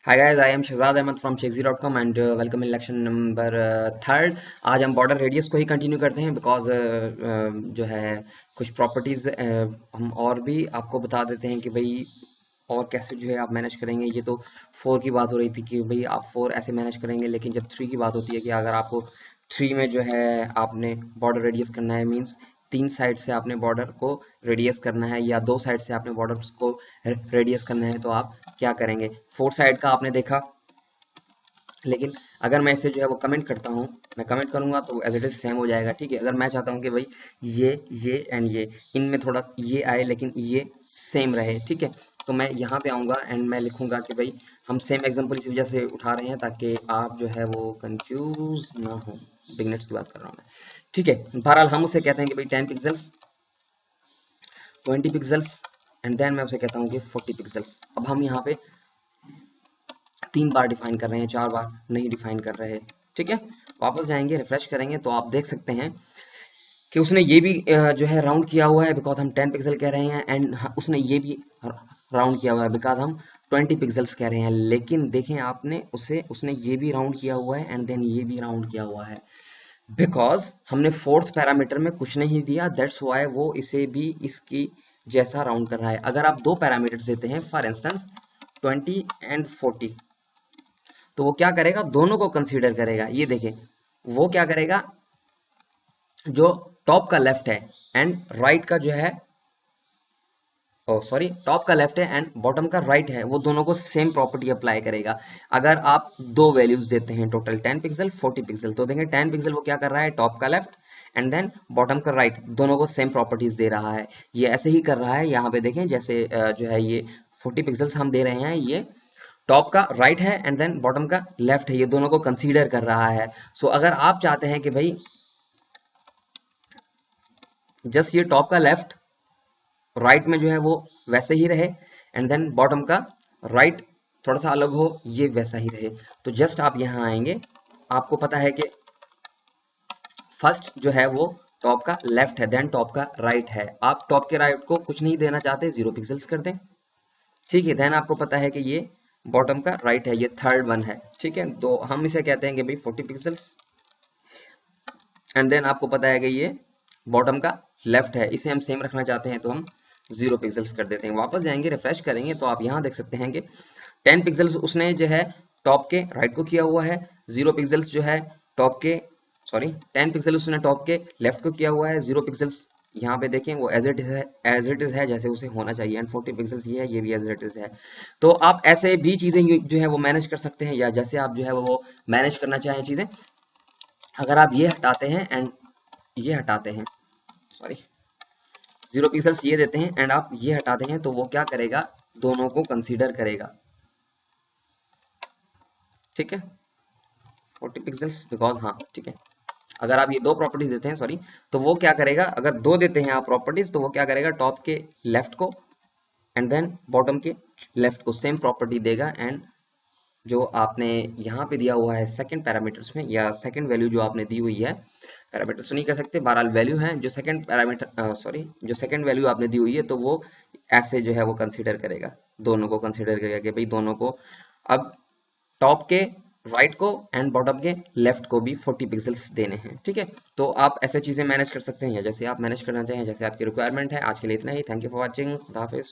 Hi guys, I am Shahzad Ahmed from Checksy.com and welcome in lecture number third. आज हम border radius को ही continue करते हैं because जो है कुछ प्रॉपर्टीज हम और भी आपको बता देते हैं कि भाई और कैसे जो है आप मैनेज करेंगे। ये तो फोर की बात हो रही थी कि भाई आप फोर ऐसे मैनेज करेंगे, लेकिन जब थ्री की बात होती है कि अगर आपको थ्री में जो है आपने बॉर्डर रेडियस करना है, मीन्स तीन साइड से आपने बॉर्डर को रेडियस करना है या दो साइड से आपने बॉर्डर को रेडियस करना है, तो आप क्या करेंगे। फोर साइड का आपने देखा, लेकिन अगर मैं इसे जो है वो कमेंट करता हूँ, मैं कमेंट करूंगा तो एज इट इज सेम हो जाएगा। ठीक है, अगर मैं चाहता हूँ कि भाई ये एंड ये इनमें थोड़ा ये आए लेकिन ये सेम रहे, ठीक है, तो मैं यहाँ पे आऊंगा एंड मैं लिखूंगा कि भाई हम सेम एग्जांपल इसी वजह से उठा रहे हैं ताकि आप जो है वो कंफ्यूज ना हो। बिगनर्स की बात कर रहा हूँ मैं, ठीक है। बहरहाल हम उसे कहते हैं कि भाई 10 पिक्सल्स, 20 पिक्सल्स एंड देन मैं उसे कहता हूँ कि 40 पिक्सल्स। अब हम यहाँ पे तीन बार डिफाइन कर रहे हैं, चार बार नहीं डिफाइन कर रहे, ठीक है। वापस जाएंगे, रिफ्रेश करेंगे तो आप देख सकते हैं कि उसने ये भी जो है राउंड किया हुआ है बिकॉज हम 10 पिक्सल कह रहे हैं, एंड उसने ये भी राउंड किया हुआ है बिकॉज हम 20 पिक्सल्स कह रहे हैं। लेकिन देखें आपने उसे, उसने ये भी राउंड किया हुआ है एंड देन ये भी राउंड किया हुआ है बिकॉज हमने फोर्थ पैरामीटर में कुछ नहीं दिया, दैट्स वाई वो इसे भी इसकी जैसा राउंड कर रहा है। अगर आप दो पैरामीटर्स देते हैं, फॉर इंस्टेंस 20 एंड 40, तो वो क्या करेगा, दोनों को कंसीडर करेगा। ये देखें, वो क्या करेगा, जो टॉप का लेफ्ट है एंड राइट का जो है, ओ सॉरी, टॉप का लेफ्ट है एंड बॉटम का राइट है, वो दोनों को सेम प्रॉपर्टी अप्लाई करेगा। अगर आप दो वैल्यूज देते हैं, टोटल 10 पिक्सल 40 पिक्सल, तो देखें 10 पिक्सल वो क्या कर रहा है, टॉप का लेफ्ट एंड देन बॉटम का राइट, दोनों को सेम प्रॉपर्टीज दे रहा है। ये ऐसे ही कर रहा है, यहाँ पे देखें जैसे जो है ये 40 पिक्सल्स हम दे रहे हैं, ये टॉप का राइट है एंड देन बॉटम का लेफ्ट है, ये दोनों को कंसीडर कर रहा है। सो अगर आप चाहते हैं कि भाई जस्ट ये टॉप का लेफ्ट राइट में जो है वो वैसे ही रहे एंड देन बॉटम का राइट थोड़ा सा अलग हो, ये वैसा ही रहे, तो जस्ट आप यहाँ आएंगे। आपको पता है कि फर्स्ट जो है वो टॉप का लेफ्ट है, देन टॉप का राइट है। आप टॉप के राइट को कुछ नहीं देना चाहते, 0 पिक्सल्स कर दें, ठीक है। देन आपको पता है कि ये बॉटम का राइट है, ये थर्ड वन है, ठीक है, तो हम इसे कहते हैं कि भाई 40 पिक्सल्स एंड देन आपको पता है कि ये बॉटम का लेफ्ट है, इसे हम सेम रखना चाहते हैं तो हम 0 पिक्सल्स कर देते हैं। वापस जाएंगे, रिफ्रेश करेंगे तो आप यहाँ देख सकते हैं कि 10 पिक्सल्स उसने जो है टॉप के राइट को किया हुआ है, 0 पिक्सल्स जो है टॉप के, सॉरी 10 पिक्सल उसने टॉप के लेफ्ट को किया हुआ है, 0 पिक्सल्स यहाँ पे देखें वो एज इट इज है, एज इट इज है जैसे उसे होना चाहिए, एंड 40 पिक्सल्स ये है, ये भी एज इट इज है। तो आप ऐसे भी चीजें जो है वो मैनेज कर सकते हैं, या जैसे आप जो है वो मैनेज करना चाहें चीजें। अगर आप ये हटाते हैं एंड ये हटाते हैं, सॉरी 0 पिक्सल्स ये देते हैं एंड आप ये हटाते हैं, तो वो क्या करेगा, दोनों को कंसीडर करेगा, ठीक है। 40 पिक्सल्स बिकॉज हाँ, ठीक है। अगर आप ये दो प्रॉपर्टीज देते हैं, सॉरी, तो वो क्या करेगा, अगर दो देते हैं आप प्रॉपर्टीज, तो वो क्या करेगा, टॉप के लेफ्ट को एंड देन बॉटम के लेफ्ट को सेम प्रॉपर्टी देगा, एंड जो आपने यहाँ पे दिया हुआ है सेकंड पैरामीटर्स में, या सेकंड वैल्यू जो आपने दी हुई है, पैरामीटर्स तो नहीं कर सकते, बहरहाल वैल्यू है, जो सेकंड पैरामीटर, सॉरी, जो सेकंड वैल्यू आपने दी हुई है, तो वो ऐसे जो है वो कंसीडर करेगा, दोनों को कंसीडर करेगा कि भाई दोनों को, अब टॉप के राइट को एंड बॉटम के लेफ्ट को भी 40 पिक्सल्स देने हैं, ठीक है। तो आप ऐसे चीजें मैनेज कर सकते हैं, या जैसे आप मैनेज करना चाहें, जैसे आपकी रिक्वायरमेंट है। आज के लिए इतना ही, थैंक यू फॉर वॉचिंग, खुदा हाफिज।